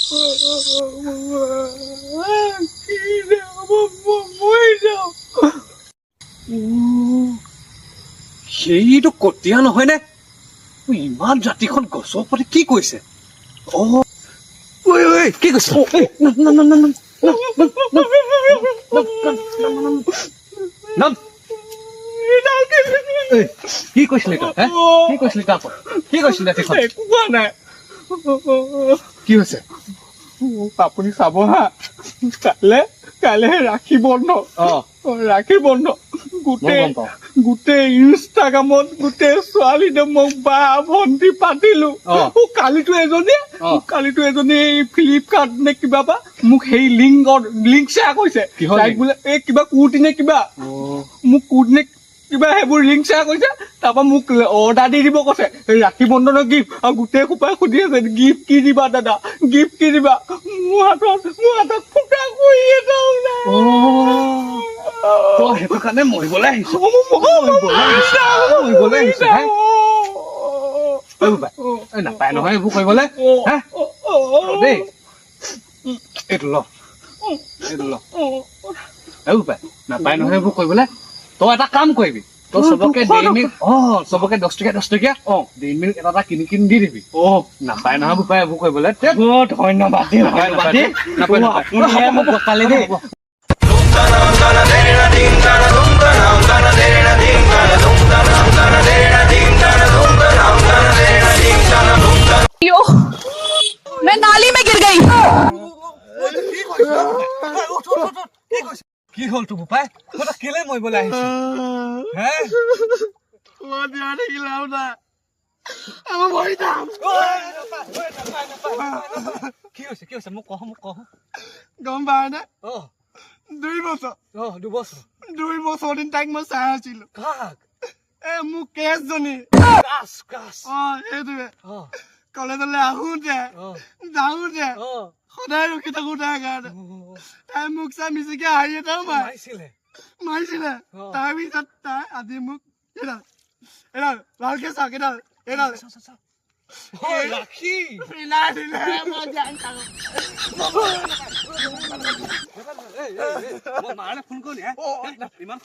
সেইটো কটীয়া নহয় নে? ইমান ৰাতিখন গছৰ ওপৰতে কি কৈছে? কি কৈছে? কি কৈছিলে কি কৈছিলে কি কৈছিলে একো কোৱা নাই। কি হৈছে? আপুনি চাব হা, কাইলে ৰাখি বন্ধ। ৰাখি বন্ধ। গোটেই ইনষ্টাগ্ৰামত গোটেই ছোৱালীনে মোক বা ভন্টি পাতিলো। কালিতো এজনী ফ্লিপকাৰ্ট নে কিবা বা মোক সেই লিংক শ্বেয়াৰ কৰিছে। বোলে এই কিবা কুৰ্তি নে কিবা মোক কুৰ্তি নে কিবা সেইবোৰ লিংক শ্বেয়াৰ কৰিছে। তাৰপৰা মোক অৰ্ডাৰ দি দিব কৈছে ৰাখি বন্ধনৰ গিফ্ট। আৰু গোটেই সোপাই সুধি আছে গিফ্ট কি দিবা দাদা, গিফ্ট কি দিবা। মোৰ হাতত ফুটা কৰি এটাও নাই। সেইটো কাৰণে মৰিবলৈ আহিছো। নাপায় নহয় এইবোৰ কৰিবলৈ। দেই এইটো ল নাপায় নহয় এইবোৰ কৰিবলৈ। তই এটা কাম কৰিবি, তই চবকে ডেইলি মিল্ক চবকে 10 টকীয়া ডেইলি মিল্ক এটা কিনি দি দিবি। নাপায় নহয় বোপাই এইবোৰ কৰিবলৈ। ধন্যবাদ मैं नाली में गिर गई। কি হ'ল তোৰ বোপাই? তই কেলে মৰিবলৈ আহিছ? কি হৈছে মোক কহ। গম পায় নে? 2 বছৰ দিন তাইক মই চাই আছিলো। মোৰ কেছজনী সেইটোৱে কলেজলৈ আহোঁতে যাওঁতে সদায় ৰখি থাকো তাইৰ কাৰণে। তাই মোক চাই মিচিকে হাঁহি এটাও মাৰিছিলে। তাৰপিছত তাই আজি মোক এডাল ভালকে চাওক, এডাল ফোন কৰি ইমান